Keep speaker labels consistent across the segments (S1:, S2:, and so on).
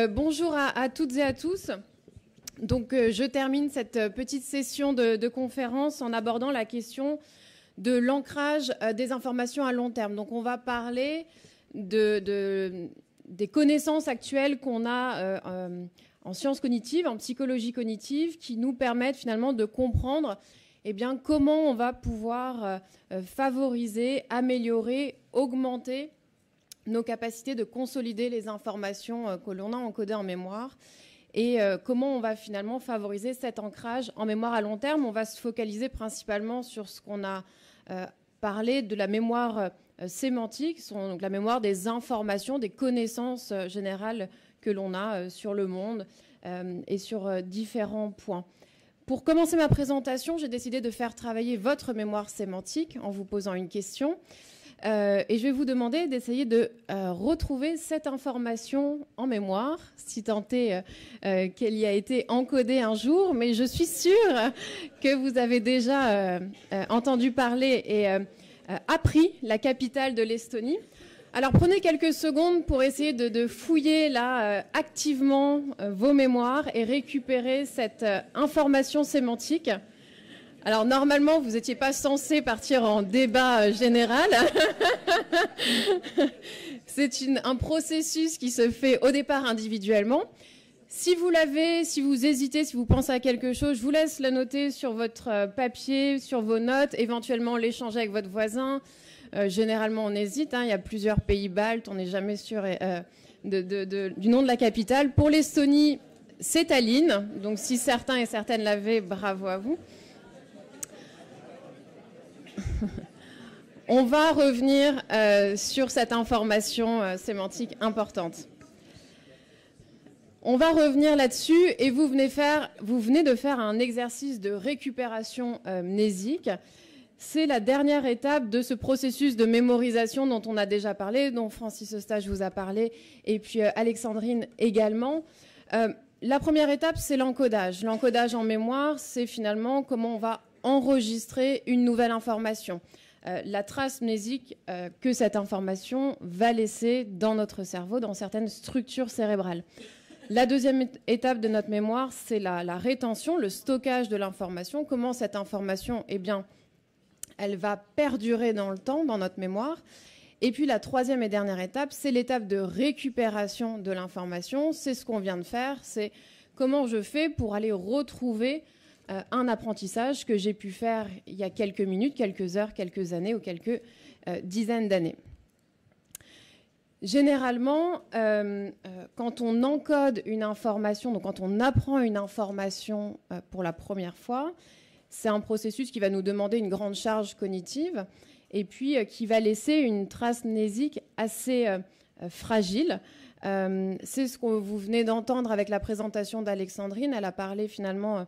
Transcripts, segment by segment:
S1: Bonjour à toutes et à tous. Donc, je termine cette petite session de conférence en abordant la question de l'ancrage des informations à long terme. Donc, on va parler des connaissances actuelles qu'on a en sciences cognitives, en psychologie cognitive, qui nous permettent finalement de comprendre comment on va pouvoir favoriser, améliorer, augmenter nos capacités de consolider les informations que l'on a encodées en mémoire et comment on va finalement favoriser cet ancrage en mémoire à long terme. On va se focaliser principalement sur ce qu'on a parlé de la mémoire sémantique, donc la mémoire des informations, des connaissances générales que l'on a sur le monde et sur différents points. Pour commencer ma présentation, j'ai décidé de faire travailler votre mémoire sémantique en vous posant une question. Et je vais vous demander d'essayer de retrouver cette information en mémoire, si tant est qu'elle y a été encodée un jour, mais je suis sûre que vous avez déjà entendu parler et appris la capitale de l'Estonie. Alors prenez quelques secondes pour essayer de fouiller là activement vos mémoires et récupérer cette information sémantique. Alors normalement, vous n'étiez pas censé partir en débat général. C'est un processus qui se fait au départ individuellement. Si vous l'avez, si vous hésitez, si vous pensez à quelque chose, je vous laisse le noter sur votre papier, sur vos notes, éventuellement l'échanger avec votre voisin. Généralement, on hésite. Il y a plusieurs pays baltes, on n'est jamais sûr du nom de la capitale. Pour l'Estonie, c'est Tallinn. Donc si certains et certaines l'avaient, bravo à vous. On va revenir sur cette information sémantique importante. On va revenir là-dessus et vous venez de faire un exercice de récupération mnésique. C'est la dernière étape de ce processus de mémorisation dont on a déjà parlé, dont Francis Eustache vous a parlé, et puis Alexandrine également. La première étape, c'est l'encodage. L'encodage en mémoire, c'est finalement comment on va enregistrer une nouvelle information. La trace mnésique que cette information va laisser dans notre cerveau, dans certaines structures cérébrales. La deuxième étape de notre mémoire, c'est la rétention, le stockage de l'information. Comment cette information, elle va perdurer dans le temps, dans notre mémoire. Et puis la troisième et dernière étape, c'est l'étape de récupération de l'information. C'est ce qu'on vient de faire, c'est comment je fais pour aller retrouver un apprentissage que j'ai pu faire il y a quelques minutes, quelques heures, quelques années ou quelques dizaines d'années. Généralement, quand on encode une information, donc quand on apprend une information pour la première fois, c'est un processus qui va nous demander une grande charge cognitive et puis qui va laisser une trace mnésique assez fragile. C'est ce que vous venez d'entendre avec la présentation d'Alexandrine. Elle a parlé finalement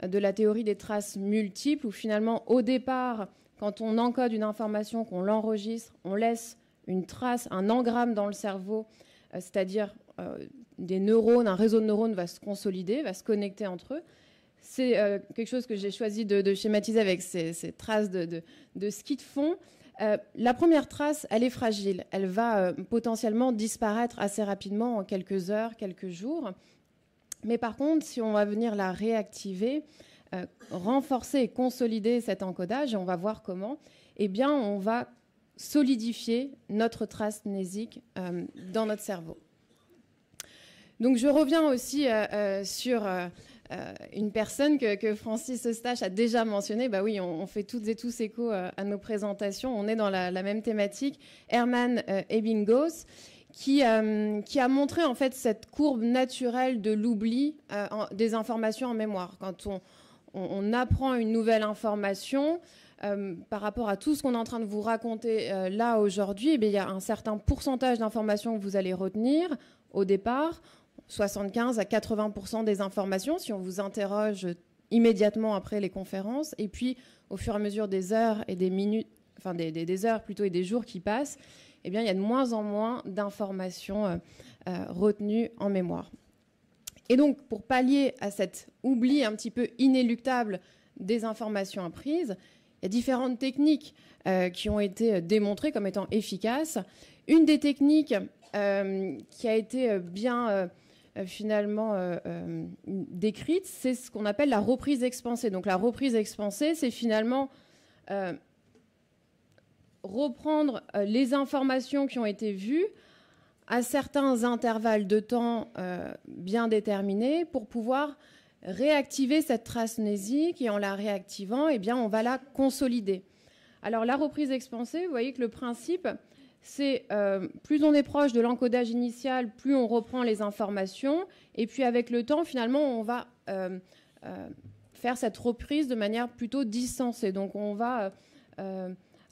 S1: de la théorie des traces multiples, où finalement, au départ, quand on encode une information, qu'on l'enregistre, on laisse une trace, un engramme dans le cerveau, c'est-à-dire des neurones, un réseau de neurones va se consolider, va se connecter entre eux. C'est quelque chose que j'ai choisi de schématiser avec ces traces de ski de fond. La première trace, elle est fragile. Elle va potentiellement disparaître assez rapidement en quelques heures, quelques jours. Mais par contre, si on va venir la réactiver, renforcer et consolider cet encodage, et on va voir comment, on va solidifier notre trace mnésique dans notre cerveau. Donc je reviens aussi sur une personne que Francis Eustache a déjà mentionnée. Bah oui, on fait toutes et tous écho à nos présentations. On est dans la même thématique. Hermann Ebbinghaus, qui a montré en fait cette courbe naturelle de l'oubli des informations en mémoire. Quand on apprend une nouvelle information, par rapport à tout ce qu'on est en train de vous raconter là aujourd'hui, il y a un certain pourcentage d'informations que vous allez retenir au départ, 75 à 80% des informations, si on vous interroge immédiatement après les conférences, et puis au fur et à mesure des heures et des minutes, enfin des heures plutôt et des jours qui passent, il y a de moins en moins d'informations retenues en mémoire. Et donc, pour pallier à cet oubli un petit peu inéluctable des informations apprises, il y a différentes techniques qui ont été démontrées comme étant efficaces. Une des techniques qui a été bien finalement décrite, c'est ce qu'on appelle la reprise expansée. Donc la reprise expansée, c'est finalement reprendre les informations qui ont été vues à certains intervalles de temps bien déterminés pour pouvoir réactiver cette trace mnésique, et en la réactivant, eh bien, on va la consolider. Alors la reprise expansée, vous voyez que le principe, c'est plus on est proche de l'encodage initial, plus on reprend les informations, et puis avec le temps, finalement, on va faire cette reprise de manière plutôt distancée. Donc on va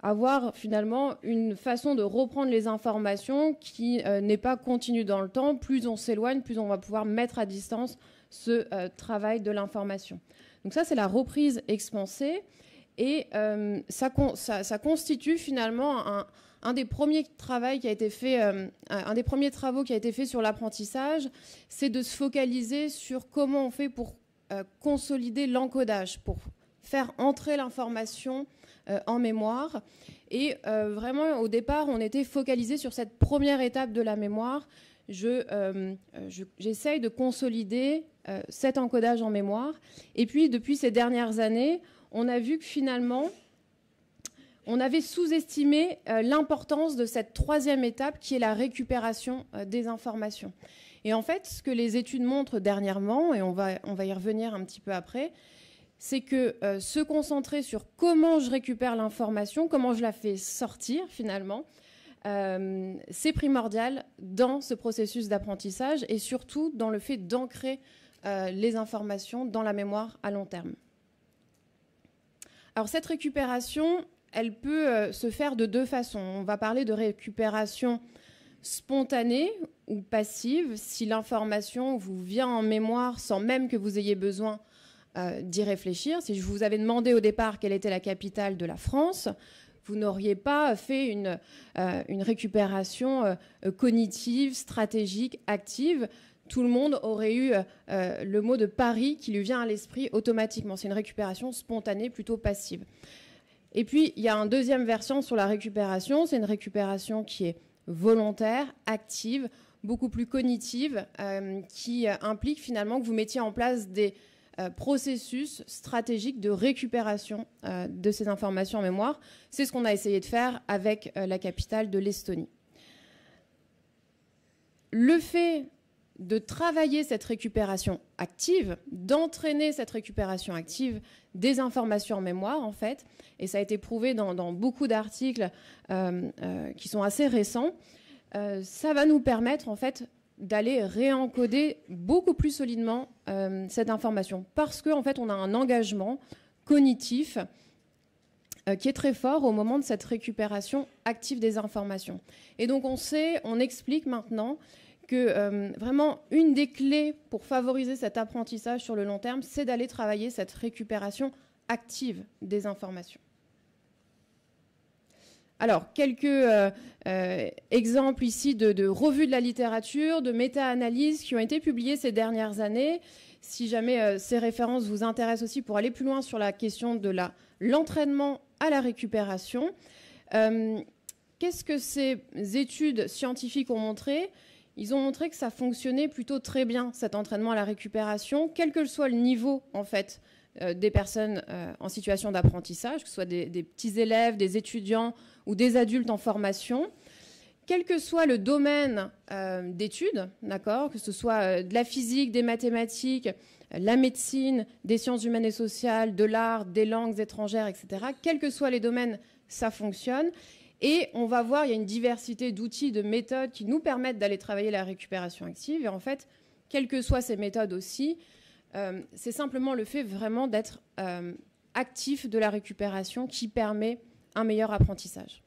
S1: avoir finalement une façon de reprendre les informations qui n'est pas continue dans le temps. Plus on s'éloigne, plus on va pouvoir mettre à distance ce travail de l'information. Donc ça, c'est la reprise expansée, et ça constitue finalement un des premiers travaux qui a été fait, sur l'apprentissage, c'est de se focaliser sur comment on fait pour consolider l'encodage, pour faire entrer l'information en mémoire. Et vraiment, au départ, on était focalisé sur cette première étape de la mémoire. J'essaye de consolider cet encodage en mémoire. Et puis, depuis ces dernières années, on a vu que finalement, on avait sous-estimé l'importance de cette troisième étape qui est la récupération des informations. Et en fait, ce que les études montrent dernièrement, et on va y revenir un petit peu après, c'est que se concentrer sur comment je récupère l'information, comment je la fais sortir finalement, c'est primordial dans ce processus d'apprentissage, et surtout dans le fait d'ancrer les informations dans la mémoire à long terme. Alors cette récupération, elle peut se faire de deux façons. On va parler de récupération spontanée ou passive, si l'information vous vient en mémoire sans même que vous ayez besoin d'y réfléchir. Si je vous avais demandé au départ quelle était la capitale de la France, vous n'auriez pas fait une récupération cognitive, stratégique, active. Tout le monde aurait eu le mot de Paris qui lui vient à l'esprit automatiquement. C'est une récupération spontanée, plutôt passive. Et puis, il y a une deuxième version sur la récupération. C'est une récupération qui est volontaire, active, beaucoup plus cognitive, qui implique finalement que vous mettiez en place des processus stratégiques de récupération de ces informations en mémoire. C'est ce qu'on a essayé de faire avec la capitale de l'Estonie. Le fait de travailler cette récupération active, d'entraîner cette récupération active des informations en mémoire, en fait, et ça a été prouvé dans beaucoup d'articles qui sont assez récents, ça va nous permettre, en fait, d'aller réencoder beaucoup plus solidement cette information, parce qu'en fait, on a un engagement cognitif qui est très fort au moment de cette récupération active des informations. Et donc, on explique maintenant que vraiment, une des clés pour favoriser cet apprentissage sur le long terme, c'est d'aller travailler cette récupération active des informations. Alors, quelques exemples ici de revues de la littérature, de méta-analyses qui ont été publiées ces dernières années. Si jamais ces références vous intéressent aussi pour aller plus loin sur la question de l'entraînement à la récupération. Qu'est-ce que ces études scientifiques ont montré ? Ils ont montré que ça fonctionnait plutôt très bien, cet entraînement à la récupération, quel que soit le niveau, en fait, des personnes en situation d'apprentissage, que ce soit des petits élèves, des étudiants ou des adultes en formation, quel que soit le domaine d'études, d'accord, que ce soit de la physique, des mathématiques, la médecine, des sciences humaines et sociales, de l'art, des langues étrangères, etc. Quels que soient les domaines, ça fonctionne. Et on va voir, il y a une diversité d'outils, de méthodes qui nous permettent d'aller travailler la récupération active. Et en fait, quelles que soient ces méthodes aussi, c'est simplement le fait vraiment d'être actif de la récupération qui permet un meilleur apprentissage.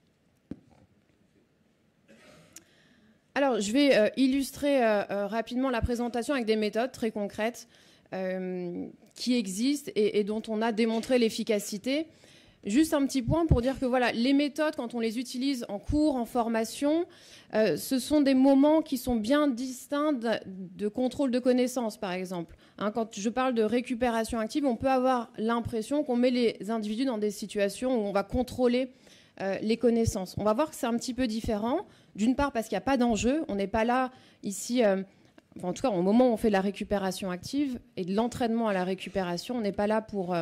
S1: Alors, je vais illustrer rapidement la présentation avec des méthodes très concrètes qui existent et dont on a démontré l'efficacité. Juste un petit point pour dire que voilà, les méthodes, quand on les utilise en cours, en formation, ce sont des moments qui sont bien distincts de contrôle de connaissances, par exemple. Hein, quand je parle de récupération active, on peut avoir l'impression qu'on met les individus dans des situations où on va contrôler les connaissances. On va voir que c'est un petit peu différent. D'une part, parce qu'il n'y a pas d'enjeu. On n'est pas là, ici, en tout cas au moment où on fait de la récupération active et de l'entraînement à la récupération, on n'est pas là pour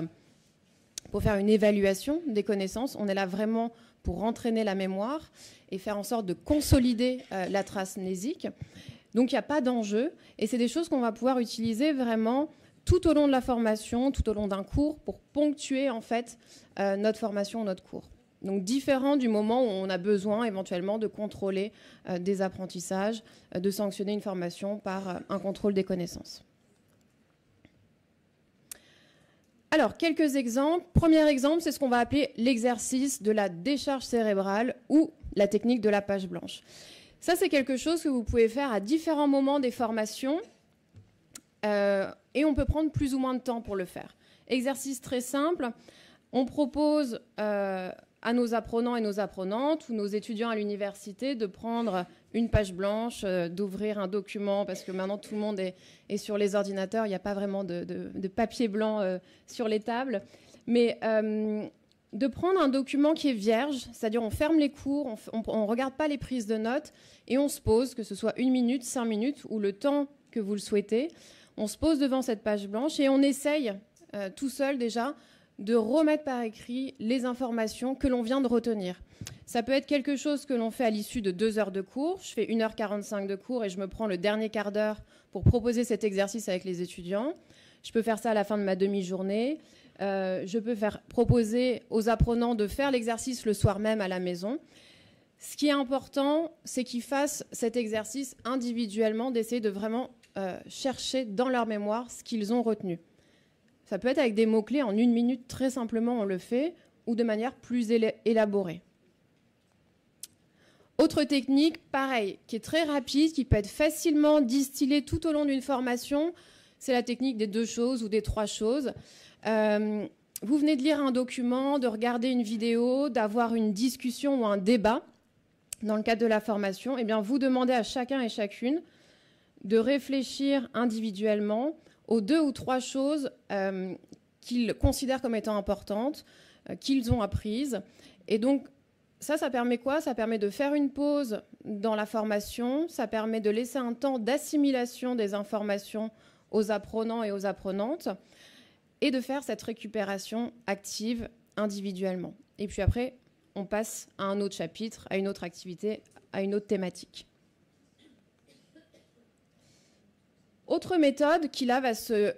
S1: faire une évaluation des connaissances, on est là vraiment pour entraîner la mémoire et faire en sorte de consolider la trace mnésique. Donc il n'y a pas d'enjeu et c'est des choses qu'on va pouvoir utiliser vraiment tout au long de la formation, tout au long d'un cours pour ponctuer en fait notre formation, notre cours. Donc différent du moment où on a besoin éventuellement de contrôler des apprentissages, de sanctionner une formation par un contrôle des connaissances. Alors, quelques exemples. Premier exemple, c'est ce qu'on va appeler l'exercice de la décharge cérébrale ou la technique de la page blanche. Ça, c'est quelque chose que vous pouvez faire à différents moments des formations et on peut prendre plus ou moins de temps pour le faire. Exercice très simple. On propose à nos apprenants et nos apprenantes ou nos étudiants à l'université de prendre une page blanche, d'ouvrir un document, parce que maintenant tout le monde est sur les ordinateurs, il n'y a pas vraiment de papier blanc sur les tables, mais de prendre un document qui est vierge, c'est-à-dire on ferme les cours, on ne regarde pas les prises de notes et on se pose, que ce soit 1 minute, 5 minutes ou le temps que vous le souhaitez, on se pose devant cette page blanche et on essaye tout seul déjà de remettre par écrit les informations que l'on vient de retenir. Ça peut être quelque chose que l'on fait à l'issue de 2 heures de cours. Je fais 1h45 de cours et je me prends le dernier quart d'heure pour proposer cet exercice avec les étudiants. Je peux faire ça à la fin de ma demi-journée. Je peux proposer aux apprenants de faire l'exercice le soir même à la maison. Ce qui est important, c'est qu'ils fassent cet exercice individuellement, d'essayer de vraiment chercher dans leur mémoire ce qu'ils ont retenu. Ça peut être avec des mots-clés, en 1 minute, très simplement, on le fait, ou de manière plus élaborée. Autre technique, pareil, qui est très rapide, qui peut être facilement distillée tout au long d'une formation, c'est la technique des 2 choses ou des 3 choses. Vous venez de lire un document, de regarder une vidéo, d'avoir une discussion ou un débat dans le cadre de la formation. Eh bien, vous demandez à chacun et chacune de réfléchir individuellement aux 2 ou 3 choses qu'ils considèrent comme étant importantes, qu'ils ont apprises. Et donc, ça permet quoi? Ça permet de faire une pause dans la formation, ça permet de laisser un temps d'assimilation des informations aux apprenants et aux apprenantes, et de faire cette récupération active individuellement. Et puis après, on passe à un autre chapitre, à une autre activité, à une autre thématique. Autre méthode qui là va se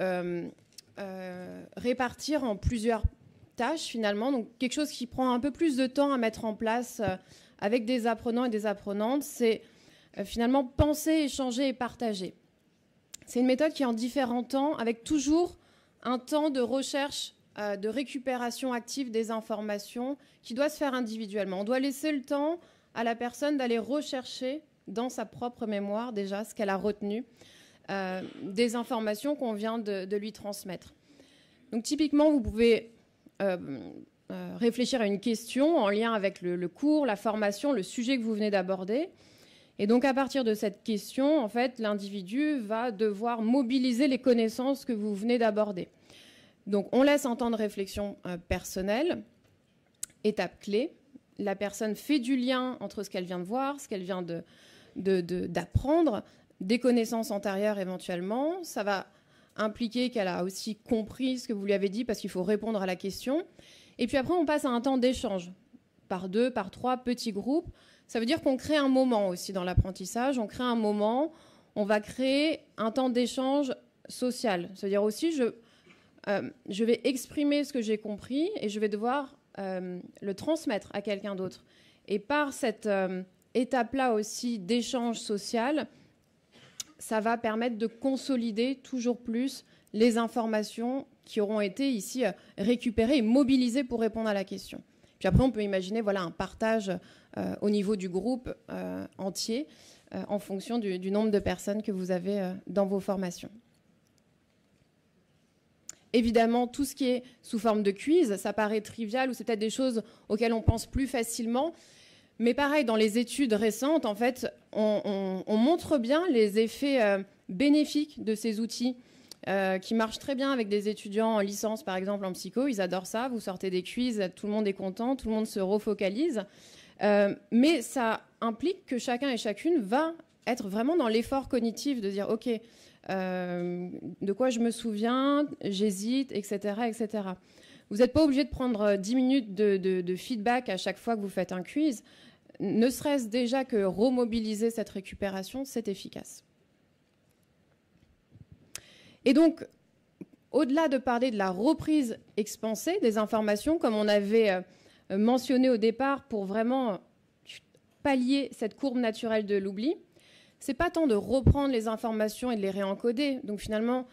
S1: répartir en plusieurs tâches finalement, donc quelque chose qui prend un peu plus de temps à mettre en place avec des apprenants et des apprenantes, c'est finalement penser, échanger et partager. C'est une méthode qui est en différents temps, avec toujours un temps de recherche, de récupération active des informations qui doit se faire individuellement. On doit laisser le temps à la personne d'aller rechercher dans sa propre mémoire déjà ce qu'elle a retenu des informations qu'on vient de lui transmettre. Donc typiquement, vous pouvez réfléchir à une question en lien avec le cours, la formation, le sujet que vous venez d'aborder. Et donc à partir de cette question, en fait, l'individu va devoir mobiliser les connaissances que vous venez d'aborder. Donc on laisse un temps de réflexion personnelle, étape clé. La personne fait du lien entre ce qu'elle vient de voir, ce qu'elle vient d'apprendre, des connaissances antérieures éventuellement. Ça va impliquer qu'elle a aussi compris ce que vous lui avez dit parce qu'il faut répondre à la question. Et puis après, on passe à un temps d'échange par 2, par 3 petits groupes. Ça veut dire qu'on crée un moment aussi dans l'apprentissage. On crée un moment, on va créer un temps d'échange social. C'est-à-dire aussi, je vais exprimer ce que j'ai compris et je vais devoir le transmettre à quelqu'un d'autre. Et par cette étape-là aussi d'échange social, ça va permettre de consolider toujours plus les informations qui auront été ici récupérées et mobilisées pour répondre à la question. Puis après, on peut imaginer voilà, un partage au niveau du groupe entier en fonction du nombre de personnes que vous avez dans vos formations. Évidemment, tout ce qui est sous forme de quiz, ça paraît trivial ou c'est peut-être des choses auxquelles on pense plus facilement. Mais pareil, dans les études récentes, en fait, on montre bien les effets bénéfiques de ces outils qui marchent très bien avec des étudiants en licence, par exemple, en psycho. Ils adorent ça. Vous sortez des quiz, tout le monde est content, tout le monde se refocalise. Mais ça implique que chacun et chacune va être vraiment dans l'effort cognitif, de dire, OK, de quoi je me souviens, j'hésite, etc., etc. Vous n'êtes pas obligé de prendre 10 minutes de feedback à chaque fois que vous faites un quiz. Ne serait-ce déjà que remobiliser cette récupération, c'est efficace. Et donc, au-delà de parler de la reprise expansée des informations, comme on avait mentionné au départ pour vraiment pallier cette courbe naturelle de l'oubli, c'est pas tant de reprendre les informations et de les réencoder. Donc finalement,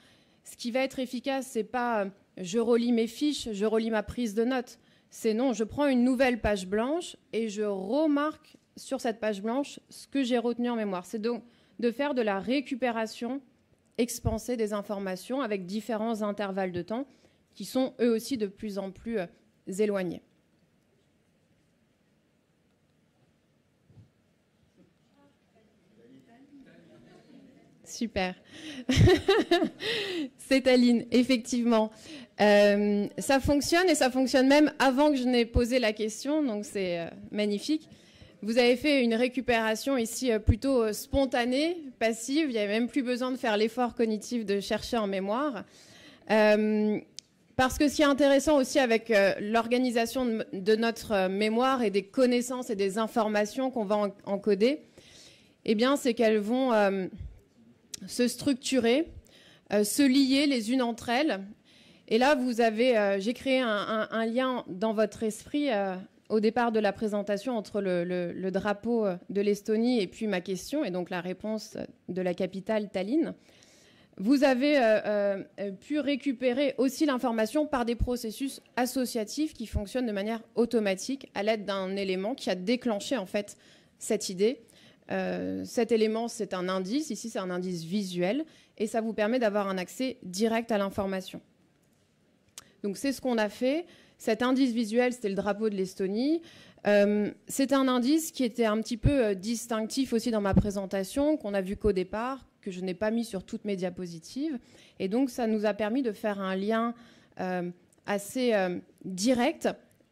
S1: ce qui va être efficace, c'est pas je relis mes fiches, je relis ma prise de notes. C'est non, je prends une nouvelle page blanche et je remarque sur cette page blanche ce que j'ai retenu en mémoire. C'est donc de faire de la récupération expansée des informations avec différents intervalles de temps qui sont eux aussi de plus en plus éloignés. Super. C'est Aline, effectivement. Ça fonctionne et ça fonctionne même avant que je n'ai posé la question, donc c'est magnifique. Vous avez fait une récupération ici plutôt spontanée, passive. Il n'y avait même plus besoin de faire l'effort cognitif de chercher en mémoire. Parce que ce qui est intéressant aussi avec l'organisation de notre mémoire et des connaissances et des informations qu'on va encoder, eh bien, c'est qu'elles vont se structurer, se lier les unes entre elles. Et là, vous avez, j'ai créé un lien dans votre esprit au départ de la présentation entre le drapeau de l'Estonie et puis ma question, et donc la réponse de la capitale Tallinn. Vous avez pu récupérer aussi l'information par des processus associatifs qui fonctionnent de manière automatique à l'aide d'un élément qui a déclenché en fait cette idée. Cet élément, c'est un indice. Ici, c'est un indice visuel et ça vous permet d'avoir un accès direct à l'information. Donc, c'est ce qu'on a fait. Cet indice visuel, c'était le drapeau de l'Estonie. C'est un indice qui était un petit peu distinctif aussi dans ma présentation, qu'on a vu qu'au départ, que je n'ai pas mis sur toutes mes diapositives. Et donc, ça nous a permis de faire un lien assez direct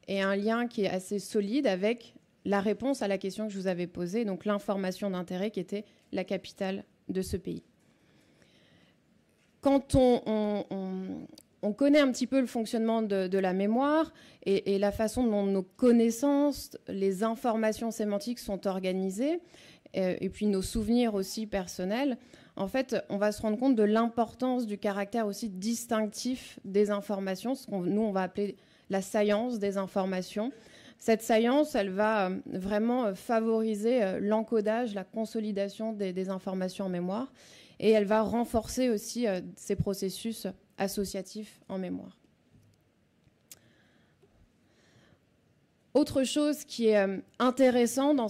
S1: et un lien qui est assez solide avec la réponse à la question que je vous avais posée, donc l'information d'intérêt qui était la capitale de ce pays. Quand on connaît un petit peu le fonctionnement de la mémoire et la façon dont nos connaissances, les informations sémantiques sont organisées, et puis nos souvenirs aussi personnels, en fait, on va se rendre compte de l'importance du caractère aussi distinctif des informations, ce qu'on nous, on va appeler la science des informations. Cette science, elle va vraiment favoriser l'encodage, la consolidation des informations en mémoire, et elle va renforcer aussi ces processus associatifs en mémoire. Autre chose qui est intéressant dans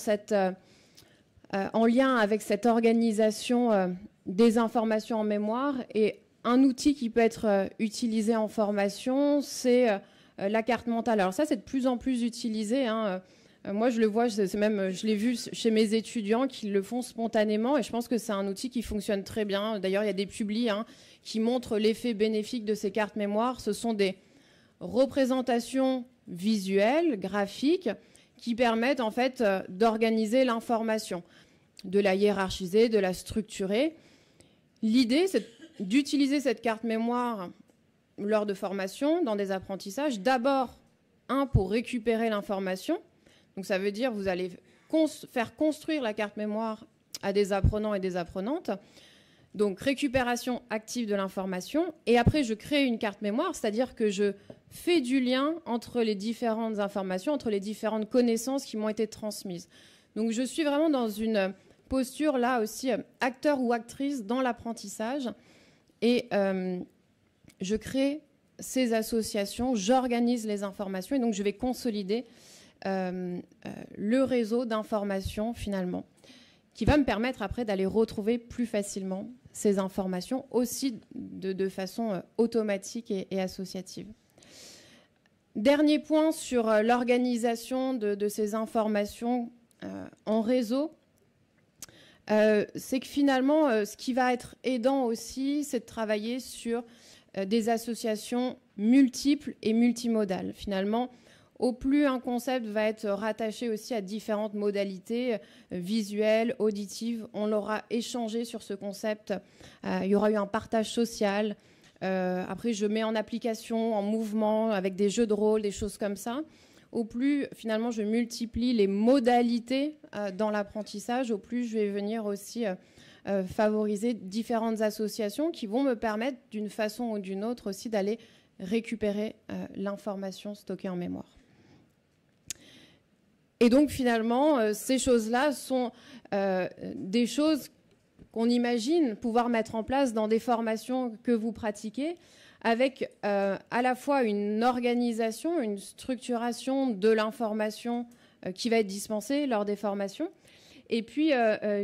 S1: en lien avec cette organisation des informations en mémoire, et un outil qui peut être utilisé en formation, c'est la carte mentale. Alors ça, c'est de plus en plus utilisé, hein. Moi, je le vois, je l'ai vu chez mes étudiants qui le font spontanément, et je pense que c'est un outil qui fonctionne très bien. D'ailleurs, il y a des publis qui montrent l'effet bénéfique de ces cartes mémoire. Ce sont des représentations visuelles, graphiques, qui permettent en fait d'organiser l'information, de la hiérarchiser, de la structurer. L'idée, c'est d'utiliser cette carte mémoire lors de formation, dans des apprentissages. D'abord, pour récupérer l'information. Donc ça veut dire que vous allez faire construire la carte mémoire à des apprenants et des apprenantes. Donc récupération active de l'information. Et après, je crée une carte mémoire, c'est-à-dire que je fais du lien entre les différentes informations, entre les différentes connaissances qui m'ont été transmises. Donc je suis vraiment dans une posture là aussi acteur ou actrice dans l'apprentissage. Et je crée ces associations, j'organise les informations et donc je vais consolider le réseau d'informations finalement, qui va me permettre après d'aller retrouver plus facilement ces informations aussi de façon automatique et associative. Dernier point sur l'organisation de ces informations en réseau, c'est que finalement, ce qui va être aidant aussi, c'est de travailler sur des associations multiples et multimodales. Finalement, au plus un concept va être rattaché aussi à différentes modalités visuelles, auditives. On l'aura échangé sur ce concept. Il y aura eu un partage social. Après, je mets en application, en mouvement, avec des jeux de rôle, des choses comme ça. Au plus, finalement, je multiplie les modalités dans l'apprentissage, au plus je vais venir aussi favoriser différentes associations qui vont me permettre, d'une façon ou d'une autre aussi, d'aller récupérer l'information stockée en mémoire. Et donc, finalement, ces choses-là sont des choses qu'on imagine pouvoir mettre en place dans des formations que vous pratiquez, avec à la fois une organisation, une structuration de l'information qui va être dispensée lors des formations. Et puis,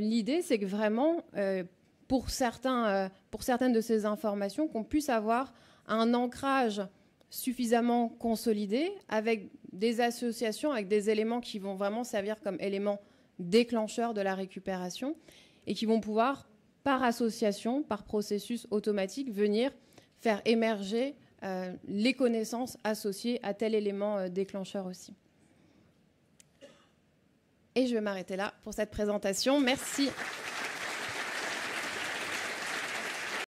S1: l'idée, c'est que vraiment, pour certaines de ces informations, qu'on puisse avoir un ancrage suffisamment consolidé avec des associations, avec des éléments qui vont vraiment servir comme éléments déclencheurs de la récupération et qui vont pouvoir, par association, par processus automatique, venir faire émerger les connaissances associées à tel élément déclencheur aussi. Et je vais m'arrêter là pour cette présentation. Merci.